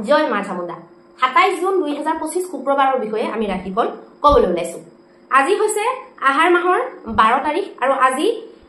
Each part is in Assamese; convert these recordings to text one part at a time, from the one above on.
জয় মা চামুণ্ডা 27 জুন 2025 শুক্ৰবাৰৰ বিষয়ে আমি ৰাশিফল ক'বলৈ ওলাইছো। আজি হৈছে আহাৰ মাহৰ 12 তাৰিখ আৰু আজি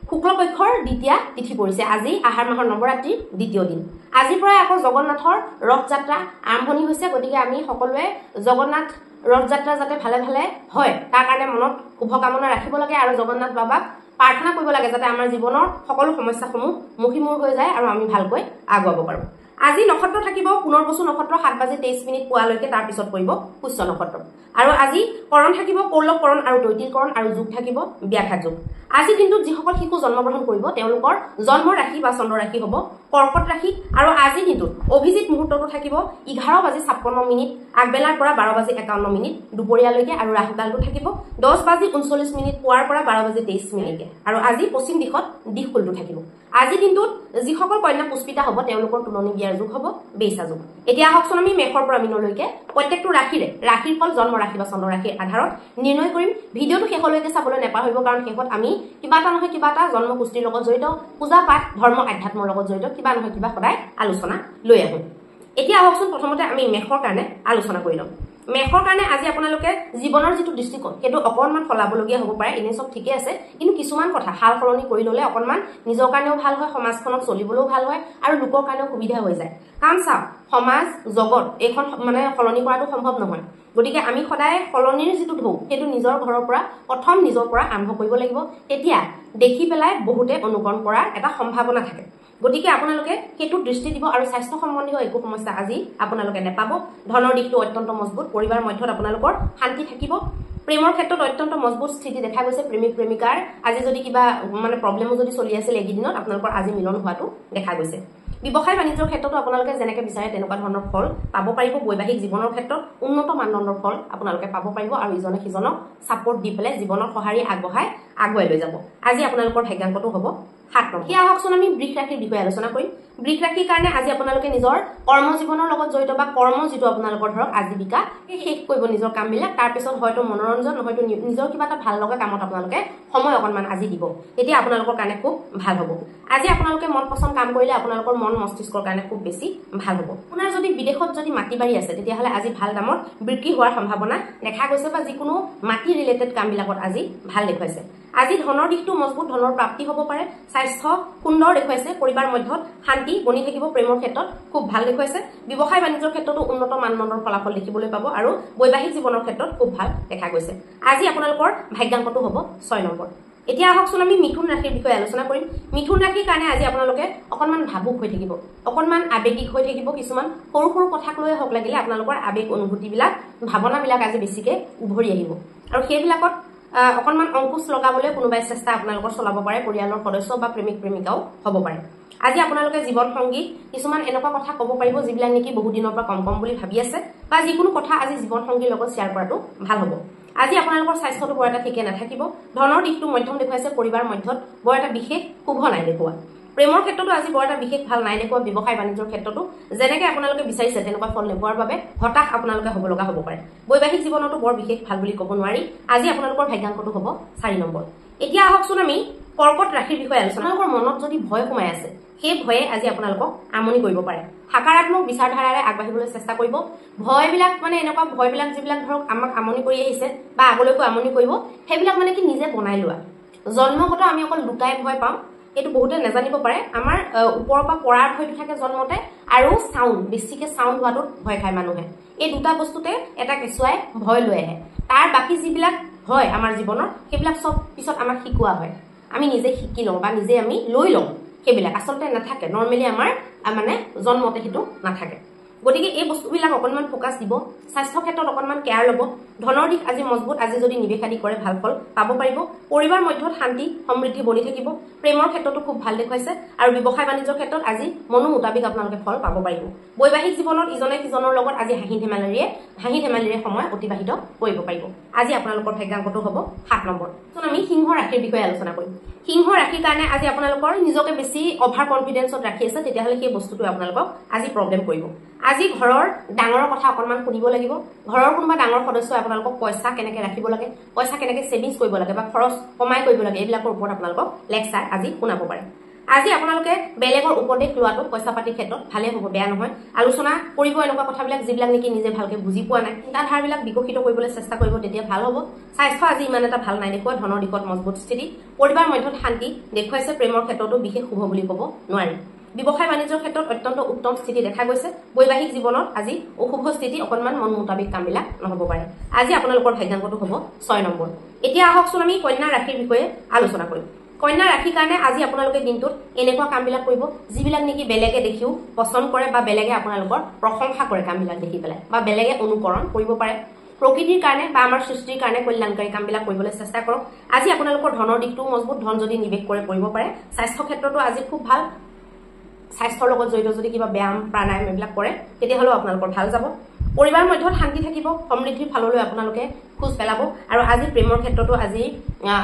শুক্লপক্ষৰ দ্বিতীয়া তিথি পৰিছে। আজি আহাৰ মাহৰ নৱৰাত্ৰিৰ দ্বিতীয় দিন। আজিৰ পৰা আকৌ জগন্নাথৰ ৰথযাত্ৰা আৰম্ভণি হৈছে। গতিকে আমি সকলোৱে জগন্নাথ ৰথযাত্ৰা যাতে ভালে ভালে হয় তাৰ কাৰণে মনত শুভকামনা ৰাখিব লাগে আৰু জগন্নাথ বাবাক প্ৰাৰ্থনা কৰিব লাগে যাতে আমাৰ জীৱনৰ সকলো সমস্যাসমূহ মুখিমূৰ হৈ যায় আৰু আমি ভালকৈ আগুৱাব পাৰো। আজি নক্ষত্ৰ থাকিব পুনৰ্বসু নক্ষত্ৰ 7:23 পুৱালৈকে, তাৰ পিছত পৰিব পুষ্য নক্ষত্ৰ। আৰু আজি কৰণ থাকিব কৌলভ কৰণ আৰু তৈতিল কৰণ আৰু যোগ থাকিব ব্যাঘাত যোগ। আজি দিনটোত যিসকল শিশু জন্মগ্ৰহণ কৰিব তেওঁলোকৰ জন্ম ৰাশি বা চন্দ্ৰ ৰাশি হ'ব কৰ্কট ৰাশি। আৰু আজি দিনটোত অভিজিত মুহূৰ্তটো থাকিব 11:56 আগবেলাৰ পৰা 12:51 দুপৰীয়ালৈকে আৰু ৰাহুকালটো থাকিব 10:39 পুৱাৰ পৰা 12:23 আৰু আজি পশ্চিম দিশত দিশকুলটো থাকিব। আজি দিনটোত যিসকল কন্যা পুষ্পিতা হ'ব তেওঁলোকৰ তুলনি বিয়াৰ যোগ হ'ব বেইছা যোগ। এতিয়া আহকচোন আমি মেষৰ পৰা মীনলৈকে প্ৰত্যেকটো ৰাশিৰ ফল জন্ম ৰাশি বা চন্দ্ৰ ৰাশিৰ আধাৰত নিৰ্ণয় কৰিম। ভিডিঅ'টো শেষলৈকে চাবলৈ নাপাহৰিব, কাৰণ শেষত আমি কিবা এটা নহয় কিবা এটা জন্ম পুষ্টিৰ লগত জড়িত, পূজা পাঠ ধৰ্ম আধ্যাত্মৰ লগত জড়িত কিবা নহয় কিবা সদায় আলোচনা লৈ আহোঁ। এতিয়া আহকচোন প্ৰথমতে আমি মেষৰ কাৰণে আলোচনা কৰি লম। মেষৰ কাৰণে আজি আপোনালোকে জীৱনৰ যিটো দৃষ্টিকোণ সেইটো অকণমান সলাবলগীয়া হ'ব পাৰে। এনে চব ঠিকে আছে, কিন্তু কিছুমান কথা সাল সলনি কৰি ল'লে অকণমান নিজৰ কাৰণেও ভাল হয়, সমাজখনত চলিবলৈও ভাল হয় আৰু লোকৰ কাৰণেও সুবিধা হৈ যায়। কাৰণ চাওক, সমাজ জগত এইখন সলনি কৰাটো সম্ভৱ নহয়। গতিকে আমি সদায় সলনিৰ যিটো ঢৌ সেইটো নিজৰ ঘৰৰ পৰা প্ৰথম নিজৰ পৰা আৰম্ভ কৰিব লাগিব। তেতিয়া দেখি পেলাই বহুতে অনুকৰণ কৰাৰ এটা সম্ভাৱনা থাকে। গতিকে আপোনালোকে সেইটো দৃষ্টি দিব আৰু স্বাস্থ্য সম্বন্ধীয় একো সমস্যা আজি আপোনালোকে নেপাব। ধনৰ দিশটো অত্যন্ত মজবুত, পৰিবাৰৰ মধ্যত আপোনালোকৰ শান্তি থাকিব। প্ৰেমৰ ক্ষেত্ৰত অত্যন্ত মজবুত স্থিতি দেখা গৈছে। প্ৰেমিক প্ৰেমিকাৰ আজি যদি কিবা প্ৰব্লেমো যদি চলি আছিল এইকেইদিনত আপোনালোকৰ আজি মিলন হোৱাটো দেখা গৈছে। ব্যৱসায় বাণিজ্যৰ ক্ষেত্ৰতো আপোনালোকে যেনেকৈ বিচাৰে তেনেকুৱা ধৰণৰ ফল পাব পাৰিব। বৈবাহিক জীৱনৰ ক্ষেত্ৰত উন্নত মানদণ্ডৰ ফল আপোনালোকে পাব পাৰিব আৰু ইজনে সিজনক ছাপোৰ্ট দি পেলাই জীৱনৰ সঁহাৰি আগবঢ়াই আগুৱাই লৈ যাব। আজি আপোনালোকৰ ভাগ্যাংকটো হ'ব 7 নম্বৰ। এতিয়া আহকচোন আমি বৃষ ৰাশিৰ বিষয়ে আলোচনা কৰিম। বৃষ ৰাশিৰ কাৰণে আজি আপোনালোকে নিজৰ কৰ্ম জীৱনৰ লগত জড়িত বা কৰ্ম যিটো আপোনালোকৰ ধৰক আজীৱিকা শেষ কৰিব নিজৰ কামবিলাক। তাৰপিছত হয়তো মনোৰঞ্জন, হয়তো নিজৰ কিবা এটা ভাল লগা কামত আপোনালোকে সময় অকণমান আজি দিব। তেতিয়া আপোনালোকৰ কাৰণে খুব ভাল হ'ব। আজি আপোনালোকে মন পচন্দ কাম কৰিলে আপোনালোকৰ মন মস্তিষ্কৰ কাৰণে খুব বেছি ভাল হ'ব। আপোনাৰ যদি বিদেশত যদি মাটি বাৰী আছে তেতিয়াহ'লে আজি ভাল দামত বিক্ৰী হোৱাৰ সম্ভাৱনা দেখা গৈছে বা যিকোনো মাটি ৰিলেটেড কামবিলাকত আজি ভাল দেখুৱাইছে। আজি ধনৰ দিশটো মজবুত, ধনৰ প্ৰাপ্তি হ'ব পাৰে। স্বাস্থ্য সুন্দৰ দেখুৱাইছে। পৰিবাৰ মধ্যত শান্তি বনি থাকিব। প্ৰেমৰ ক্ষেত্ৰত খুব ভাল দেখুৱাইছে। ব্যৱসায় বাণিজ্যৰ ক্ষেত্ৰতো উন্নত মানদণ্ডৰ ফলাফল দেখিবলৈ পাব আৰু বৈবাহিক জীৱনৰ ক্ষেত্ৰত খুব ভাল দেখা গৈছে। আজি আপোনালোকৰ ভাগ্যাংকটো হ'ব 6 নম্বৰ। এতিয়া আহকচোন আমি মিথুন ৰাশিৰ বিষয়ে আলোচনা কৰিম। মিথুন ৰাশিৰ কাৰণে আজি আপোনালোকে অকণমান ভাবুক হৈ থাকিব, অকণমান আৱেগিক হৈ থাকিব। কিছুমান সৰু সৰু কথাক লৈ হওক লাগিলে আপোনালোকৰ আৱেগ অনুভূতিবিলাক ভাৱনাবিলাক আজি বেছিকৈ উভৰি আহিব আৰু সেইবিলাকত অকণমান অংকুশ লগাবলৈ কোনোবাই চেষ্টা আপোনালোকৰ চলাব পাৰে। পৰিয়ালৰ সদস্য বা প্ৰেমিক প্ৰেমিকাও হ'ব পাৰে। আজি আপোনালোকে জীৱন সংগী কিছুমান এনেকুৱা কথা ক'ব পাৰিব যিবিলাক নেকি বহু দিনৰ পৰা কম বুলি ভাবি আছে, বা যিকোনো কথা আজি জীৱন সংগীৰ লগত শ্বেয়াৰ কৰাটো ভাল হ'ব। আজি আপোনালোকৰ স্বাস্থ্যটো বৰ এটা ঠিকে নাথাকিব। ধনৰ দিশটো মধ্যম দেখুৱাইছে। পৰিবাৰ মধ্যত বৰ এটা বিশেষ শুভ নাই দেখুওৱা। প্ৰেমৰ ক্ষেত্ৰতো আজি বৰ এটা বিশেষ ভাল নাই দেখুওৱা। ব্যৱসায় বাণিজ্যৰ ক্ষেত্ৰতো যেনেকৈ আপোনালোকে বিচাৰিছে তেনেকুৱা ফল নোপোৱাৰ বাবে হতাশ আপোনালোকে হ'ব লগা হ'ব পাৰে। বৈবাহিক জীৱনতো বৰ বিশেষ ভাল বুলি ক'ব নোৱাৰি। আজি আপোনালোকৰ ভাগ্যাংকটো হ'ব 4 নম্বৰ। এতিয়া আহকচোন আমি কৰ্কট ৰাশিৰ বিষয়ে আলোচনা। আপোনালোকৰ মনত যদি ভয় সোমাই আছে সেই ভয়ে আজি আপোনালোকক আমনি কৰিব পাৰে। সকাৰাত্মক বিচাৰধাৰাৰে আগবাঢ়িবলৈ চেষ্টা কৰিব। ভয়বিলাক এনেকুৱা ভয়বিলাক যিবিলাক ধৰক আমাক আমনি কৰি আহিছে বা আগলৈকো আমনি কৰিব, সেইবিলাক কি নিজে বনাই লোৱা। জন্মগত আমি অকল দুটাই ভয় পাওঁ, এইটো বহুতে নাজানিব পাৰে। আমাৰ ওপৰৰ পৰা পৰাৰ ভয়টো থাকে জন্মতে, আৰু বেছিকে চাউণ্ড হোৱাটোত ভয় খায় মানুহে। এই দুটা বস্তুতে এটা কেঁচুৱাই ভয় লৈ আহে। তাৰ বাকী যিবিলাক হয় আমাৰ জীৱনৰ সেইবিলাক চব পিছত আমাক শিকোৱা হয়। আমি নিজে শিকি লওঁ বা নিজে আমি লৈ লওঁ। সেইবিলাক আচলতে নাথাকে, নৰ্মেলি আমাৰ জন্মতে সেইটো নাথাকে। গতিকে এই বস্তুবিলাক অকণমান ফ'কাছ দিব। স্বাস্থ্য ক্ষেত্ৰত অকণমান কেয়াৰ ল'ব। ধনৰ দিশ আজি মজবুত। আজি যদি নিৱেশাদি কৰে ভাল ফল পাব পাৰিব। পৰিবাৰ মধ্যত শান্তি সমৃদ্ধি বনি থাকিব। প্ৰেমৰ ক্ষেত্ৰতো খুব ভাল দেখুৱাইছে আৰু ব্যৱসায় বাণিজ্যৰ ক্ষেত্ৰত আজি মনো মোতাবিক আপোনালোকে ফল পাব পাৰিব। বৈবাহিক জীৱনত ইজনে সিজনৰ লগত আজি হাঁহি ধেমালিৰে সময় অতিবাহিত কৰিব পাৰিব। আজি আপোনালোকৰ ভাগ্যাংকটো হ'ব 7 নম্বৰ। আমি সিংহ ৰাশিৰ বিষয়ে আলোচনা কৰিম। সিংহ ৰাশিৰ কাৰণে আজি আপোনালোকৰ নিজকে বেছি অভাৰ কনফিডেন্সত ৰাখি আছে, তেতিয়াহ'লে সেই বস্তুটোৱে আপোনালোকক আজি প্ৰব্লেম কৰিব। আজি ঘৰৰ ডাঙৰৰ কথা অকণমান শুনিব লাগিব। ঘৰৰ কোনোবা ডাঙৰ সদস্যই আপোনালোকক পইচা কেনেকৈ ৰাখিব লাগে, পইচা কেনেকৈ ছেভিংছ কৰিব লাগে বা খৰচ কমাই কৰিব লাগে, এইবিলাকৰ ওপৰত আপোনালোকক লেকচাৰ আজি শুনাব পাৰে। আজি আপোনালোকে বেলেগৰ উপদেশ লোৱাটো পইচা পাতিৰ ক্ষেত্ৰত ভালে হ'ব, বেয়া নহয়। আলোচনা কৰিব এনেকুৱা কথাবিলাক যিবিলাক নেকি নিজে ভালকে বুজি পোৱা নাই, চিন্তাধাৰাবিলাক বিকশিত কৰিবলৈ চেষ্টা কৰিব, তেতিয়া ভাল হ'ব। স্বাস্থ্য আজি ইমান এটা ভাল নাই দেখুওৱা, ধনৰ দিশত মজবুত স্থিতি, পৰিবাৰ মধ্যত শান্তি দেখুৱাইছে, প্ৰেমৰ ক্ষেত্ৰতো বিশেষ শুভ বুলি ক'ব নোৱাৰি। ব্যৱসায় বাণিজ্যৰ ক্ষেত্ৰত অত্যন্ত উত্তম স্থিতি দেখা গৈছে। বৈবাহিক জীৱনত আজি অশুভ স্থিতি, অকণমান মন মোতাবিক কামবিলাক নহ'ব পাৰে। আজি আপোনালোকৰ ভাগ্যাংকটো হ'ব 6 নম্বৰ। এতিয়া আহকচোন আমি কন্যা ৰাশিৰ বিষয়ে আলোচনা কৰিম। কন্যা ৰাশিৰ কাৰণে আজি আপোনালোকে দিনটোত এনেকুৱা কামবিলাক কৰিব যিবিলাক নেকি বেলেগে দেখিও পচন্দ কৰে বা বেলেগে আপোনালোকৰ প্ৰশংসা কৰে, কামবিলাক দেখি পেলাই বা বেলেগে অনুকৰণ কৰিব পাৰে। প্ৰকৃতিৰ কাৰণে বা আমাৰ সৃষ্টিৰ কাৰণে কল্যাণকাৰী কামবিলাক কৰিবলৈ চেষ্টা কৰক। আজি আপোনালোকৰ ধনৰ দিশটোও মজবুত, ধন যদি নিৱেশ কৰে কৰিব পাৰে। স্বাস্থ্য ক্ষেত্ৰতো আজি খুব ভাল, স্বাস্থ্যৰ লগত জড়িত যদি কিবা ব্যায়াম প্ৰাণায়াম এইবিলাক কৰে তেতিয়াহ'লেও আপোনালোকৰ ভাল যাব। পৰিবাৰ মধ্যত শান্তি থাকিব, সমৃদ্ধিৰ ফাললৈ আপোনালোকে খোজ পেলাব। আৰু আজি প্ৰেমৰ ক্ষেত্ৰতো আজি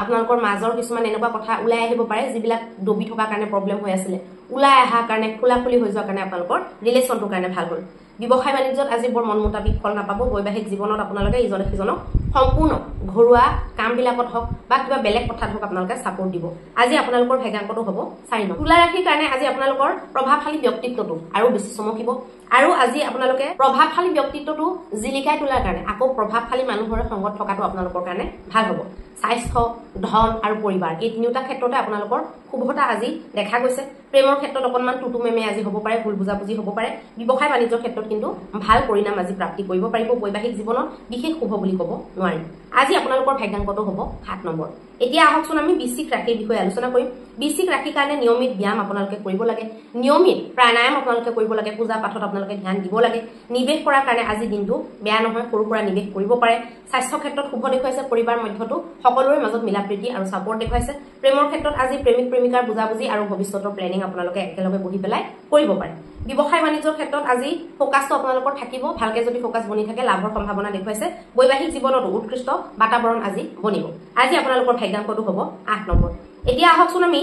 আপোনালোকৰ মাজৰ কিছুমান এনেকুৱা কথা ওলাই আহিব পাৰে যিবিলাক দবি থকাৰ কাৰণে প্ৰব্লেম হৈ আছিলে, ওলাই অহাৰ কাৰণে খোলাখুলি হৈ যোৱাৰ কাৰণে আপোনালোকৰ ৰিলেশ্যনটোৰ কাৰণে ভাল হ'ল। ব্যৱসায় বাণিজ্যত আজি বৰ মন মোতাবিক ফল নাপাব। বৈবাহিক জীৱনত আপোনালোকে ইজনে সিজনক সম্পূৰ্ণ ঘৰুৱা কামবিলাকত হওক বা কিবা বেলেগ কথাত হওক আপোনালোকে ছাপোৰ্ট দিব। আজি আপোনালোকৰ ভাগ্যাংকটো হ'ব 4 নম্বৰ। তুলা ৰাশিৰ কাৰণে আজি আপোনালোকৰ প্ৰভাৱশালী ব্যক্তিত্বটো আৰু বেছি চমকিব। আৰু আজি আপোনালোকে প্ৰভাৱশালী ব্যক্তিত্বটো জিলিকাই তোলাৰ কাৰণে আকৌ প্ৰভাৱশালী মানুহৰ সংগত থকাটো আপোনালোকৰ কাৰণে ভাল হ'ব। স্বাস্থ্য, ধন আৰু পৰিবাৰ এই তিনিওটা ক্ষেত্ৰতে আপোনালোকৰ শুভতা আজি দেখা গৈছে। প্ৰেমৰ ক্ষেত্ৰত অকণমান টুটুমেমে আজি হ'ব পাৰে, ভুল বুজাবুজি হ'ব পাৰে। ব্যৱসায় বাণিজ্যৰ ক্ষেত্ৰত কিন্তু ভাল পৰিণাম আজি প্ৰাপ্তি কৰিব পাৰিব। বৈবাহিক জীৱনত বিশেষ শুভ বুলি ক'ব নোৱাৰিম। আজি আপোনালোকৰ ভাগ্যাংকটো হ'ব 7 নম্বৰ। এতিয়া আহকচোন আমি বৃশ্চিক ৰাশিৰ বিষয়ে আলোচনা কৰিম। বৃশ্চিক ৰাশিৰ কাৰণে নিয়মিত ব্যায়াম আপোনালোকে কৰিব লাগে, নিয়মিত প্ৰাণায়াম আপোনালোকে কৰিব লাগে, পূজা পাঠত আপোনালোকে ধ্যান দিব লাগে। নিৱেশ কৰাৰ কাৰণে আজি দিনটো বেয়া নহয়, সৰু সুৰা নিৱেশ কৰিব পাৰে। স্বাস্থ্য ক্ষেত্ৰত শুভ দেখুৱাইছে, পৰিবাৰ মধ্যতো সকলোৰে মাজত মিলা প্ৰীতি আৰু ছাপোৰ্ট দেখুৱাইছে। প্ৰেমৰ ক্ষেত্ৰত আজি প্ৰেমিক প্ৰেমিকাৰ বুজাবুজি আৰু ভৱিষ্যতৰ প্লেনিং আপোনালোকে একেলগে বহি পেলাই কৰিব পাৰে। ব্যৱসায় বাণিজ্যৰ ক্ষেত্ৰত আজি ফ'কাছটো আপোনালোকৰ থাকিব, ভালকে যদি ফ'কাছ বনি থাকে লাভৰ সম্ভাৱনা দেখুৱাইছে। বৈবাহিক জীৱনতো উৎকৃষ্ট বাতাবৰণ আজি বনিব। আজি আপোনালোকৰ ভাগ্যাংকটো হ'ব 8 নম্বৰ। এতিয়া আহকচোন আমি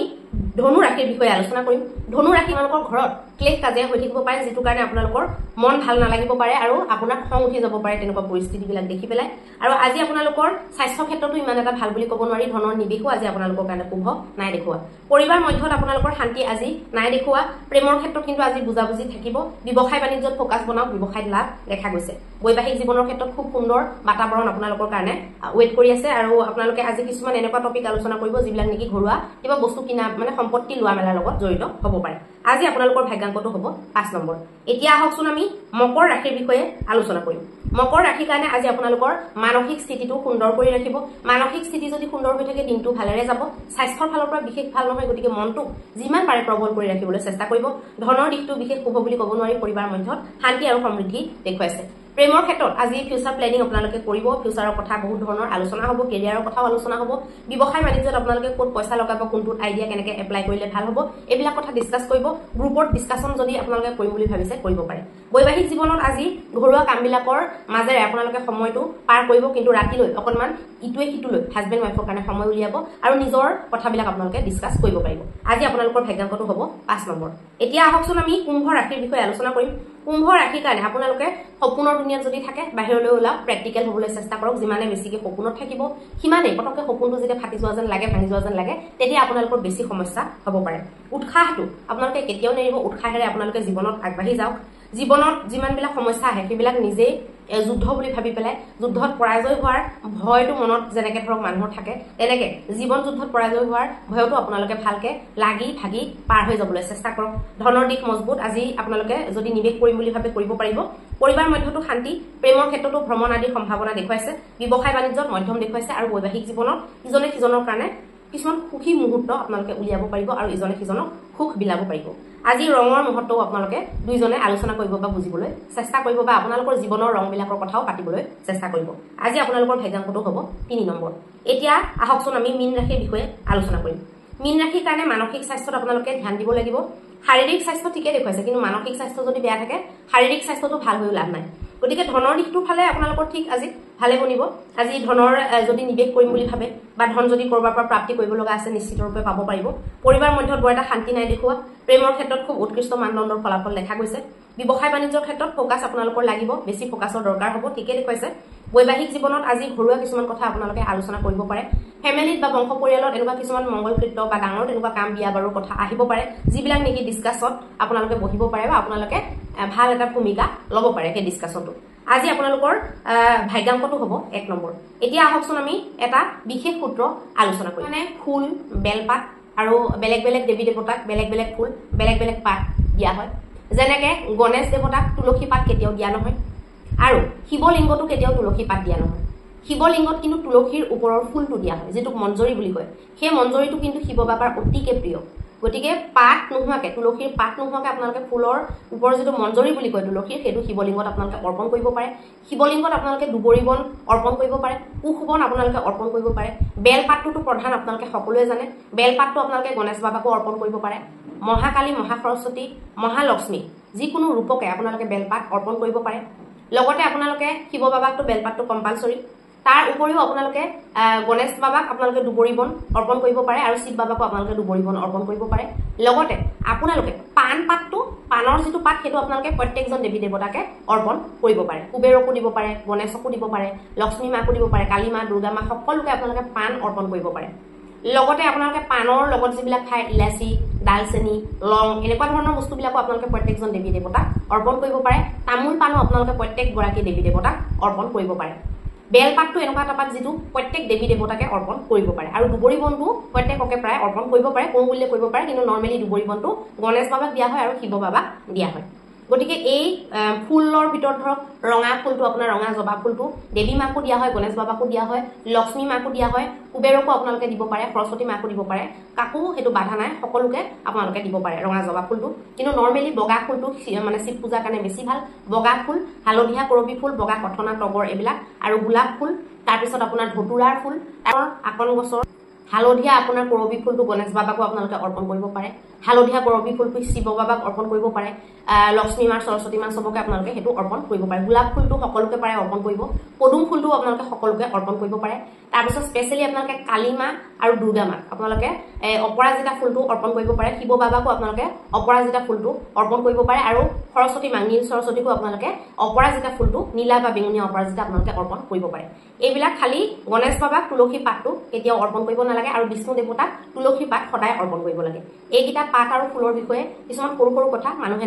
ধনু ৰাশিৰ বিষয়ে আলোচনা কৰিম। ধনু ৰাশি আপোনালোকৰ ঘৰত ক্লেশ কাজিয়া হৈ থাকিব পাৰে, যিটো কাৰণে আপোনালোকৰ মন ভাল নালাগিব পাৰে আৰু আপোনাৰ খং উঠি যাব পাৰে তেনেকুৱা পৰিস্থিতিবিলাক দেখি পেলাই। আৰু আজি আপোনালোকৰ স্বাস্থ্য ক্ষেত্ৰতো ইমান এটা ভাল বুলি ক'ব নোৱাৰি। ধনৰ নিৱেশো আজি আপোনালোকৰ কাৰণে শুভ নাই দেখুওৱা। পৰিবাৰ মধ্যত আপোনালোকৰ শান্তি আজি নাই দেখুওৱা। প্ৰেমৰ ক্ষেত্ৰত কিন্তু আজি বুজাবুজি থাকিব। ব্যৱসায় বাণিজ্যত ফ'কাছ বনাওক, ব্যৱসায়ত লাভ দেখা গৈছে। বৈবাহিক জীৱনৰ ক্ষেত্ৰত খুব সুন্দৰ বাতাবৰণ আপোনালোকৰ কাৰণে ৱেইট কৰি আছে। আৰু আপোনালোকে আজি কিছুমান এনেকুৱা টপিক আলোচনা কৰিব যিবিলাক নেকি ঘৰুৱা কিবা বস্তু কিনা মানে সম্পত্তি লোৱা মেলাৰ লগত জড়িত হ'ব পাৰে। আজি আপোনালোকৰ ভাগ্যাংকটো হ'ব 5 নম্বৰ। এতিয়া আহকচোন আমি মকৰ ৰাশিৰ বিষয়ে আলোচনা কৰিম। মকৰ ৰাশিৰ কাৰণে আজি আপোনালোকৰ মানসিক স্থিতিটো সুন্দৰ কৰি ৰাখিব। মানসিক স্থিতি যদি সুন্দৰ হৈ থাকে দিনটো ভালেৰে যাব। স্বাস্থ্যৰ ফালৰ পৰা বিশেষ ভাল নহয়, গতিকে মনটোক যিমান পাৰে প্ৰবল কৰি ৰাখিবলৈ চেষ্টা কৰিব। ধনৰ দিশটো বিশেষ শুভ বুলি ক'ব নোৱাৰি। পৰিবাৰ মধ্যত শান্তি আৰু সমৃদ্ধি দেখুৱাইছে। প্ৰেমৰ ক্ষেত্ৰত আজি ফিউচাৰ প্লেনিং আপোনালোকে কৰিব। ফিউচাৰৰ কথা বহুত ধৰণৰ আলোচনা হ'ব, কেৰিয়াৰৰ কথাও আলোচনা হ'ব। ব্যৱসায় বাণিজ্যত আপোনালোকে ক'ত পইচা লগাব, কোনটোত আইডিয়া কেনেকৈ এপ্লাই কৰিলে ভাল হ'ব, এইবিলাক কথা ডিছকাছ কৰিব। গ্ৰুপত ডিছকাছন যদি আপোনালোকে কৰিম বুলি ভাবিছে কৰিব পাৰে। বৈবাহিক জীৱনত আজি ঘৰুৱা কামবিলাকৰ মাজেৰে আপোনালোকে সময়টো পাৰ কৰিব, কিন্তু ৰাতিলৈ অকণমান ইটোৱে সিটোলৈ হাজবেণ্ড ৱাইফৰ কাৰণে সময় উলিয়াব আৰু নিজৰ কথাবিলাক আপোনালোকে ডিছকাছ কৰিব পাৰিব। আজি আপোনালোকৰ ভাগ্যাংকটো হ'ব 5 নম্বৰ। এতিয়া আহকচোন আমি কুম্ভ ৰাশিৰ বিষয়ে আলোচনা কৰিম। কুম্ভ ৰাশিৰ কাৰণে আপোনালোকে সপোনৰ দুনিয়াত যদি থাকে বাহিৰলৈ ওলাওক, প্ৰেক্টিকেল হ'বলৈ চেষ্টা কৰক। যিমানে বেছিকৈ সপোনত থাকিব সিমানেই পটককৈ সপোনটো যেতিয়া ফাটি যোৱা যেন লাগে, ভাঙি যোৱা যেন লাগে, তেতিয়া আপোনালোকৰ বেছি সমস্যা হ'ব পাৰে। উৎসাহটো আপোনালোকে কেতিয়াও নেৰিব, উৎসাহেৰে আপোনালোকে জীৱনত আগবাঢ়ি যাওক। জীৱনত যিমানবিলাক সমস্যা আহে সেইবিলাক নিজেই যুদ্ধ বুলি ভাবি পেলাই যুদ্ধত পৰাজয় হোৱাৰ ভয়টো মনত যেনেকৈ ধৰক মানুহৰ থাকে, তেনেকৈ জীৱন যুদ্ধত পৰাজয় হোৱাৰ ভয়তো আপোনালোকে ভালকৈ লাগি ভাগি পাৰ হৈ যাবলৈ চেষ্টা কৰক। ধনৰ দিশ মজবুত, আজি আপোনালোকে যদি নিৱেশ কৰিম বুলি ভাবে কৰিব পাৰিব। পৰিবাৰ মধ্যতো শান্তি, প্ৰেমৰ ক্ষেত্ৰতো ভ্ৰমণ আদিৰ সম্ভাৱনা দেখুৱাইছে। ব্যৱসায় বাণিজ্যত মধ্যম দেখুৱাইছে আৰু বৈবাহিক জীৱনত ইজনে সিজনৰ কাৰণে কিছুমান সুখী মুহূৰ্ত আপোনালোকে উলিয়াব পাৰিব আৰু ইজনে সিজনক সুখ বিলাব পাৰিব। আজি ৰঙৰ মুহূৰ্তও আপোনালোকে দুইজনে আলোচনা কৰিব বা বুজিবলৈ চেষ্টা কৰিব বা আপোনালোকৰ জীৱনৰ ৰংবিলাকৰ কথাও পাতিবলৈ চেষ্টা কৰিব। আজি আপোনালোকৰ ভাগ্যাংকটো হ'ব 3 নম্বৰ। এতিয়া আহকচোন আমি মীন ৰাশিৰ বিষয়ে আলোচনা কৰিম। মীন ৰাশিৰ কাৰণে মানসিক স্বাস্থ্যত আপোনালোকে ধ্যান দিব লাগিব। শাৰীৰিক স্বাস্থ্য ঠিকে দেখুৱাইছে, কিন্তু মানসিক স্বাস্থ্য যদি বেয়া থাকে শাৰীৰিক স্বাস্থ্যটো ভাল হৈও লাভ নাই। গতিকে ধনৰ দিশটো ফালে আপোনালোকৰ ঠিক আজি ভালে বনিব আজি ধনৰ যদি নিবেশ কৰিম বুলি ভাবে বা ধন যদি কৰবাৰ পৰা প্ৰাপ্তি কৰিব লগা আছে নিশ্চিত ৰূপে পাব পাৰিব পৰিবাৰ মধ্যত বৰ এটা শান্তি নাই দেখুৱা প্ৰেমৰ ক্ষেত্ৰত খুব উৎকৃষ্ট মানদণ্ডৰ ফলাফল দেখা গৈছে ব্যৱসায় বাণিজ্যৰ ক্ষেত্ৰত ফোকাস আপোনালোকৰ লাগিব বেছি ফোকাসৰ দৰকাৰ হ'ব ঠিকে দেখুৱাইছে বৈবাহিক জীৱনত আজি ঘৰুৱা কিছুমান কথা আপোনালোকে আলোচনা কৰিব পাৰে ফেমিলিত বা বংশ পৰিয়ালত এনেকুৱা কিছুমান মংগলকৃত্য বা ডাঙৰ তেনেকুৱা কাম বিয়া বাৰুৰ কথা আহিব পাৰে যিবিলাক নেকি ডিসকাছত আপোনালোকে বহিব পাৰে বা আপোনালোকে ভাল এটা ভূমিকা ল'ব পাৰে সেই ডিসকাছনটো আজি আপোনালোকৰ ভাগ্যাংকটো হ'ব 1 নম্বৰ এতিয়া আহকচোন আমি এটা বিশেষ সূত্ৰ আলোচনা কৰিম মানে ফুল বেলপাত আৰু বেলেগ বেলেগ দেৱী দেৱতাক বেলেগ বেলেগ ফুল বেলেগ বেলেগ পাত দিয়া হয় যেনেকে গণেশ দেৱতাক তুলসী পাত কেতিয়াও দিয়া নহয় আৰু শিৱলিংগটো কেতিয়াও তুলসী পাত দিয়া নহয় শিৱলিংগত কিন্তু তুলসীৰ ওপৰৰ ফুলটো দিয়া হয় যেটো মঞ্জৰী বুলি কয় সেই মঞ্জৰীটো কিন্তু শিৱ বাবাৰ অতিকে প্ৰিয় গতিকে পাত নোহোৱাকে তুলসীৰ পাত নোহোৱাকে আপোনালোকে ফুলৰ ওপৰ যেটো মঞ্জৰী বুলি কয় তুলসীৰ সেইটো শিৱলিংগত আপোনালোকে অৰ্পণ কৰিব পাৰে শিৱলিংগত আপোনালোকে দুবৰি বন অৰ্পণ কৰিব পাৰে কুশবন আপোনালোকে অৰ্পণ কৰিব পাৰে বেলপাতটো প্ৰধান আপোনালোকে সকলোৱে জানে বেলপাতটো আপোনালোকে গণেশ বাবাকো অৰ্পণ কৰিব পাৰে মহাকালী মহাসৰস্বতী মহালক্ষ্মী যিকোনো ৰূপকে আপোনালোকে বেলপাত অৰ্পণ কৰিব পাৰে লগতে আপোনালোকে শিৱ বাবাকটো বেলপাতটো কম্পালসৰি তাৰ উপৰিও আপোনালোকে গণেশ বাবাক আপোনালোকে দুবৰি বন অৰ্পণ কৰিব পাৰে আৰু শিৱ বাবাকো আপোনালোকে দুবৰি বন অৰ্পণ কৰিব পাৰে লগতে আপোনালোকে পান পাতটো পানৰ যেটো পাত হেতু আপোনালোকে প্ৰত্যেকজন দেৱী দেৱতাকে অৰ্পণ কৰিব পাৰে কুবেৰকো দিব পাৰে গণেশকো দিব পাৰে লক্ষ্মী মাকো দিব পাৰে কালী মা দুৰ্গা মা সকলোকে আপোনালোকে পান অৰ্পণ কৰিব পাৰে লগতে আপোনালোকে পানৰ লগত যিবিলাক খাই ইলাচি দালচেনি লং এনেকুৱা ধৰণৰ বস্তুবিলাকো আপোনালোকে প্ৰত্যেকজন দেৱী দেৱতাক অৰ্পণ কৰিব পাৰে তামুল পানো আপোনালোকে প্ৰত্যেক গৰাকী দেৱী দেৱতাক অৰ্পণ কৰিব পাৰে বেলপাতটো এনেকুৱা এটা পাত যেটো প্ৰত্যেক দেৱী দেৱতাকে অৰ্পণ কৰিব পাৰে আৰু দুবৰি বনটো প্ৰত্যেককে প্ৰায় অৰ্পণ কৰিব পাৰে কোন বুলিলে কৰিব পাৰে কিন্তু নৰমালি দুবৰি বনটো গণেশ বাবাক দিয়া হয় আৰু শিৱ বাবাক দিয়া হয় গতিকে এই ফুলৰ ভিতৰত ধৰক ৰঙা ফুলটো আপোনাৰ ৰঙা জবা ফুলটো দেৱী মাকো দিয়া হয় গণেশ বাবাকো দিয়া হয় লক্ষ্মী মাকো দিয়া হয় কুবেৰকো আপোনালোকে দিব পাৰে সৰস্বতী মাকো দিব পাৰে কাকো হেতু বাধা নাই সকলোকে আপোনালোকে দিব পাৰে ৰঙা জবা ফুলটো কিন্তু নৰমালি বগা ফুলটো মানে শিৱ পূজাৰ কাৰণে বেছি ভাল বগা ফুল হালধীয়া কৰবি ফুল বগা কঠনা তগৰ এইবিলাক আৰু গোলাপ ফুল তাৰ পিছত আপোনাৰ ধতুৰাৰ ফুল আৰু আকন গছৰ হালধীয়া আপোনাৰ কৰবি ফুলটো গণেশ বাবাকো আপোনালোকে অৰ্পণ কৰিব পাৰে হালধীয়া কৰবি ফুলটো শিৱ বাবাক অৰ্পণ কৰিব পাৰে লক্ষ্মী মা সৰস্বতী মা সবকে আপোনালোকে হেতু অৰ্পণ কৰিব পাৰে গোলাপ ফুলটো সকলোকে পাৰে অৰ্পণ কৰিব পদুম ফুলটো আপোনালোকে সকলোকে অৰ্পণ কৰিব পাৰে তাৰ পিছত স্পেশালি আপোনালোকে কালী মা আৰু দুৰ্গা মা আপোনালোকে অপৰাজিতা ফুলটো অৰ্পণ কৰিব পাৰে শিৱ বাবাকো আপোনালোকে অপৰাজিতা ফুলটো অৰ্পণ কৰিব পাৰে আৰু সৰস্বতী মা নীল সৰস্বতীকো আপোনালোকে অপৰাজিতা ফুলটো নীলা বা বেঙুনীয়া অপৰাজিতা আপোনালোকে অৰ্পণ কৰিব পাৰে এইবিলাক খালি গণেশ বাবাক তুলসী পাতটো কেতিয়াও অৰ্পণ কৰিব নালাগে আৰু বিষ্ণু দেৱতাক তুলসী পাত সদায় অৰ্পণ কৰিব লাগে এইকিটা পাত আৰু ফুলৰ বিষয়ে কিছুমান সৰু সৰু কথা মানুহে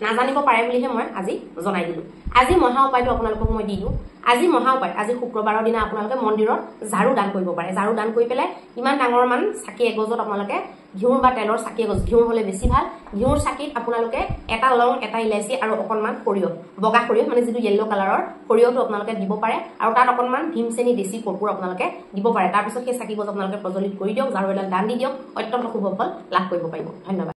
নাজানিব পাৰে বুলিহে মই আজি জনাই দিলো আজি মহা উপায়টো আপোনালোকক মই দিলো আজি মহা উপায় আজি শুক্ৰবাৰৰ দিনা আপোনালোকে মন্দিৰত ঝাৰু দান কৰিব পাৰে ঝাৰু দান কৰি পেলাই ইমান ডাঙৰ মান চাকি এগজত আপোনালোকে ঘিউৰ বা তেলৰ চাকি এগজ ঘিউৰ হলে বেছি ভাল ঘিউৰ চাকিত আপোনালোকে এটা লং এটা ইলাচি আৰু অকনমান সৰিয়হ বগা সৰিয়হ মানে যেটো ইয়েলো কালাৰৰ সৰিয়হটো আপোনালোকে দিব পাৰে আৰু তাত অকনমান ভীম চেনি দেশী কৰ্পূৰ আপোনালোকে দিব পাৰে তাৰ পিছত সেই চাকি গজ আপোনালোকে প্ৰজ্বলিত কৰি দিয়ক ঝাৰু এডাল দান দি দিয়ক অত্যন্ত শুভ ফল লাভ কৰিব পাৰিব ধন্যবাদ